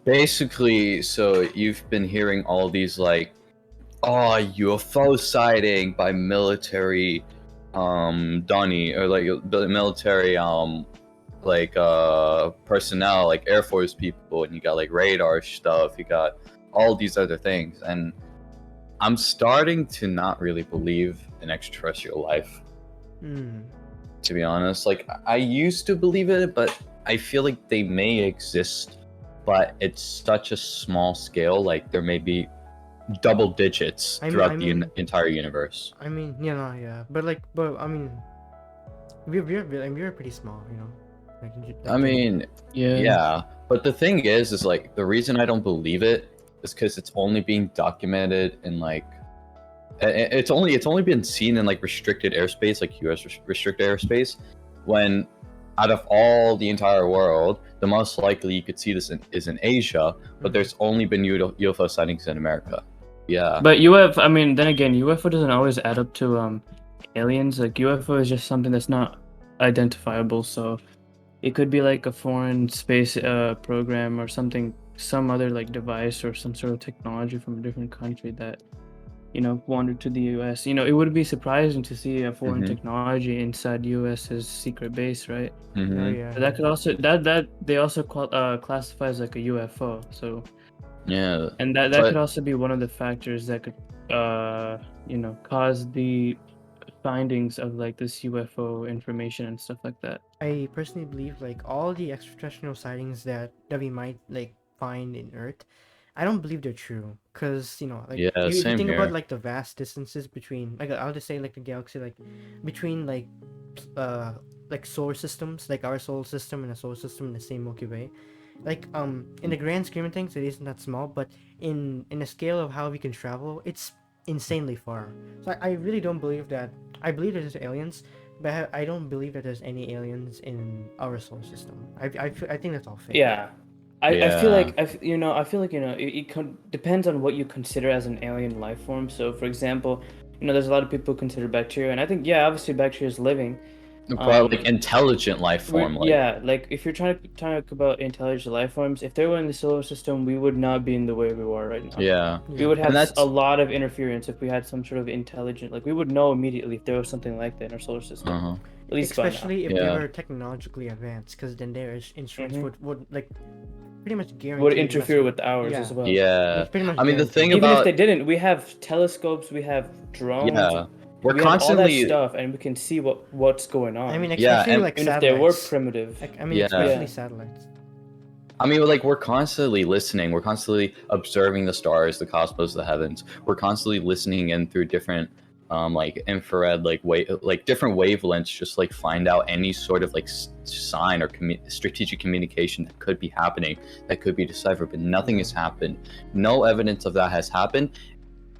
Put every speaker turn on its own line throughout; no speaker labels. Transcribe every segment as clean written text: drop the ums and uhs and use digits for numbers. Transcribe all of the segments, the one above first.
basically, so you've been hearing all these like, oh, UFO sighting by military, Donnie, or like the military, like personnel, like Air Force people, and you got like radar stuff, you got all these other things, and I'm starting to not really believe in extraterrestrial life, to be honest. Like, I used to believe it, but I feel like they may exist, but it's such a small scale. Like, there may be double digits throughout the entire universe.
I mean, yeah, but I mean, we're pretty small, you know.
I mean, yeah, but the thing is like the reason I don't believe it is because it's only being documented in like it's only been seen in like restricted airspace, like U.S. restricted airspace. When out of all the entire world, the most likely you could see this is in Asia, but there's only been UFO sightings in America. Yeah.
But UFO, I mean, then again, UFO doesn't always add up to aliens. Like UFO is just something that's not identifiable, so it could be like a foreign space program or something, some other like device or some sort of technology from a different country that, you know, wandered to the US. You know, it would be surprising to see a foreign technology inside US's secret base, right?
Oh, yeah.
So that could also that they also classify as like a UFO. So
yeah,
and that could also be one of the factors that could you know, cause the findings of like this UFO information and stuff like that.
I personally believe like all the extraterrestrial sightings that we might like find in Earth, I don't believe they're true, because you know, like if you think about like the vast distances between, like I'll just say like the galaxy, like between like solar systems, like our solar system and a solar system in the same Milky Way, like in the grand scheme of things, it isn't that small, but in a scale of how we can travel, it's insanely far. So I really don't believe that. I believe there's aliens, but I don't believe that there's any aliens in our solar system. I think that's all fake.
Yeah. I feel like it depends on what you consider as an alien life form. So for example, you know, there's a lot of people who consider bacteria, and I think, yeah, obviously bacteria is living.
But like intelligent life form, like
yeah, like if you're trying to talk about intelligent life forms, if they were in the solar system, we would not be in the way we are right now.
Yeah,
we would have a lot of interference if we had some sort of intelligent, like we would know immediately if there was something like that in our solar system. At least
especially if they were technologically advanced, because then their instruments would like pretty much guarantee
would interfere with ours as well.
Yeah, I mean the thing
even
about
if they didn't, we have telescopes, we have drones.
Yeah.
We constantly have all that stuff, and we can see what's going on.
I mean, especially like
even if they were primitive.
Like, I mean, especially satellites.
I mean, like we're constantly listening. We're constantly observing the stars, the cosmos, the heavens. We're constantly listening in through different, like infrared, like different wavelengths, just like find out any sort of like sign or strategic communication that could be happening, that could be deciphered. But nothing has happened. No evidence of that has happened.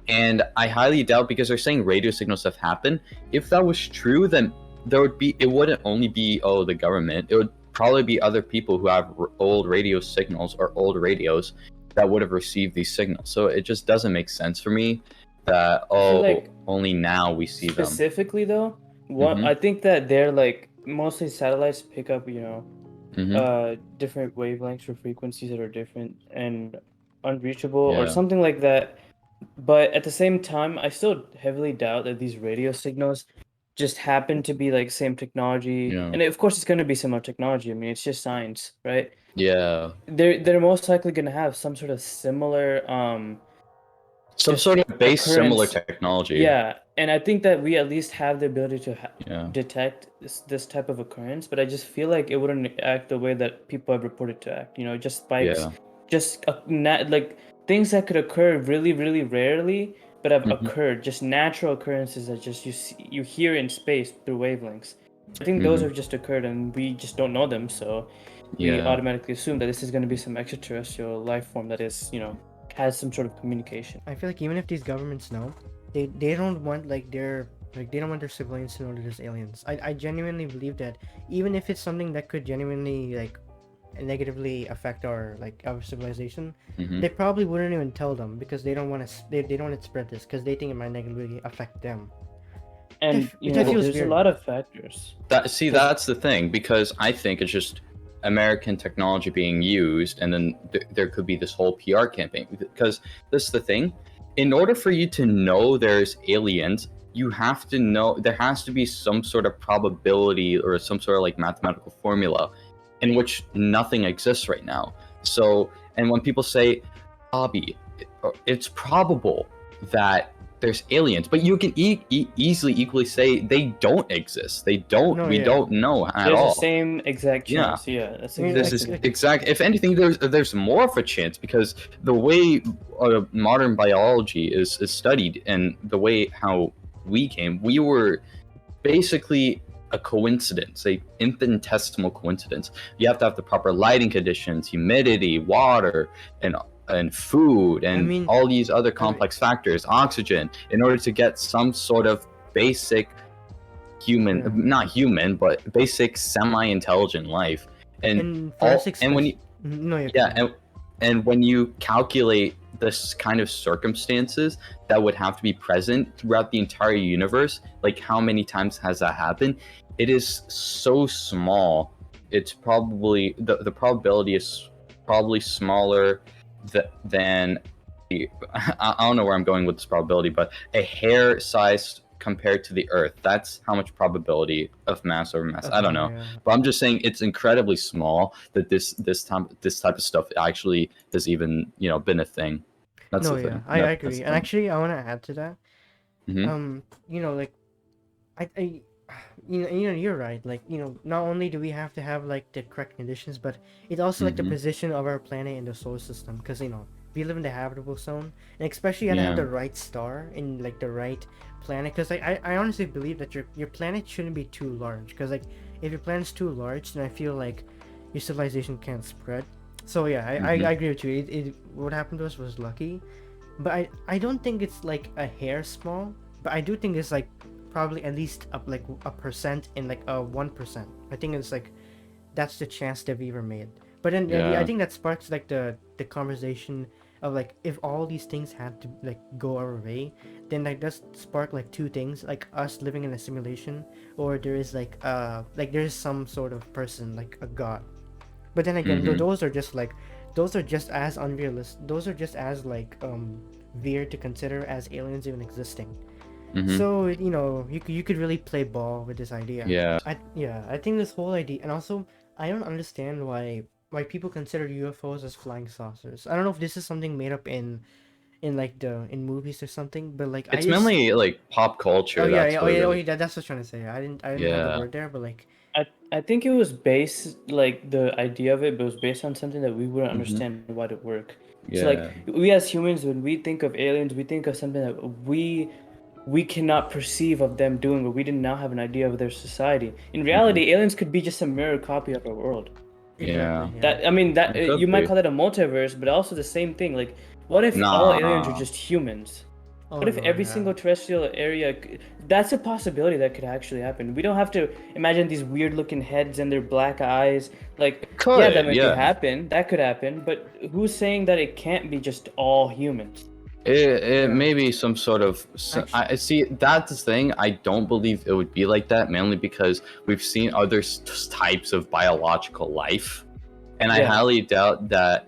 And I highly doubt, because they're saying radio signals have happened. If that was true, then it wouldn't only be, the government. It would probably be other people who have old radio signals or old radios that would have received these signals. So it just doesn't make sense for me that, only now we see them.
Specifically though, I think that they're like, mostly satellites pick up, you know, different wavelengths or frequencies that are different and unreachable or something like that. But at the same time, I still heavily doubt that these radio signals just happen to be like same technology. And of course, it's going to be similar technology. I mean, it's just science, right?
Yeah.
They're most likely going to have some sort of similar
some sort of base similar technology.
Yeah, and I think that we at least have the ability to detect this type of occurrence. But I just feel like it wouldn't act the way that people have reported to act. You know, just spikes, just like things that could occur really, really rarely, but have occurred, just natural occurrences that just you hear in space through wavelengths. I think those have just occurred, and we just don't know them, so we automatically assume that this is going to be some extraterrestrial life form that is, you know, has some sort of communication.
I feel like even if these governments know, they don't want they don't want their civilians to know that there's aliens. I genuinely believe that even if it's something that could genuinely like negatively affect our civilization, they probably wouldn't even tell them, because they don't want to they don't want to spread this, because they think it might negatively affect them.
And you know, there's a lot of factors.
That's the thing, because I think it's just American technology being used, and then there could be this whole PR campaign. Because this is the thing, in order for you to know there's aliens, you have to know there has to be some sort of probability or some sort of like mathematical formula in which nothing exists right now. So, and when people say, Abhi, it's probable that there's aliens, but you can easily equally say they don't exist. They don't.
No,
we
yeah.
don't know at
There's
all.
the same exact chance. Yeah, that's exactly.
This is exact. If anything, there's more of a chance, because the way modern biology is studied and the way how we came, we were basically a coincidence, a infinitesimal coincidence. You have to have the proper lighting conditions, humidity, water, and food, and all these other complex factors, oxygen, in order to get some sort of basic human, not human, but basic semi-intelligent life. And when you and when you calculate this kind of circumstances that would have to be present throughout the entire universe, like how many times has that happened? It is so small. It's probably the probability is probably smaller than I don't know where I'm going with this probability, but a hair size compared to the Earth. That's how much probability of mass over mass. I don't know, but I'm just saying it's incredibly small that this type of stuff actually has even been a thing. That's the thing.
I agree, and actually I want to add to that. Like I you're right. Like, not only do we have to have like the correct conditions, but it's also like the position of our planet in the solar system, because we live in the habitable zone, and especially you have to have the right star in like the right planet, because I honestly believe that your planet shouldn't be too large, because like if your planet's too large, then I feel like your civilization can't spread. So yeah, I agree with you. What happened to us was lucky, but I don't think it's like a hair small, but I do think it's like probably at least up like a percent in like a 1%. I think it's like that's the chance that we ever made. But then I think that sparks like the conversation of like, if all these things had to like go our way, then like does spark like two things, like us living in a simulation, or there is like there is some sort of person, like a god. But then again, those are just as unrealistic, those are just as like weird to consider as aliens even existing. So you could really play ball with this idea. I think this whole idea, and also I don't understand why people consider UFOs as flying saucers. I don't know if this is something made up in movies or something, but like
it's mainly like pop culture.
That's what I was trying to say. I didn't have the word there, but like
I think it was based, like the idea of it, but it was based on something that we wouldn't understand why it work. So like we as humans, when we think of aliens, we think of something that we cannot perceive of them doing, or we did not have an idea of their society. In reality, aliens could be just a mirror copy of our world. That you might call it a multiverse, but also the same thing. Like, what if all aliens are just humans? What if every single terrestrial area? That's a possibility that could actually happen. We don't have to imagine these weird looking heads and their black eyes. Like, that might happen. That could happen. But who's saying that it can't be just all humans?
It may be some sort of. I see. That's the thing. I don't believe it would be like that, mainly because we've seen other types of biological life, and I highly doubt that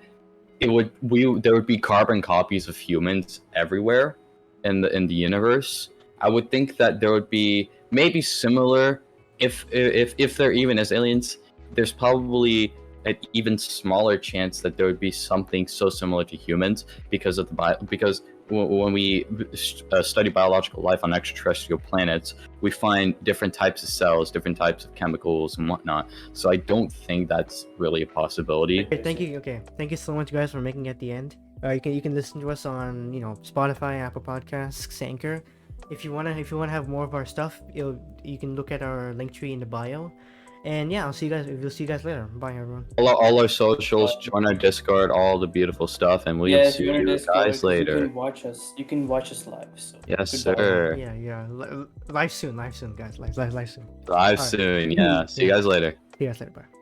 there would be carbon copies of humans everywhere in the universe. I would think that there would be maybe similar, if there even is aliens. There's probably an even smaller chance that there would be something so similar to humans because when we study biological life on extraterrestrial planets, we find different types of cells, different types of chemicals and whatnot. So I don't think that's really a possibility.
Thank you so much, guys, for making it at the end. You can listen to us on Spotify, Apple Podcasts, Anchor. If you wanna have more of our stuff, you can look at our link tree in the bio. And yeah, we'll see you guys later. Bye, everyone.
All our socials, join our Discord, all the beautiful stuff, and we'll see you guys later.
You can watch us live. So
yes, sir.
Yeah. Live soon, guys. Live soon.
Live soon. Yeah. See you guys later.
See you guys later. Bye.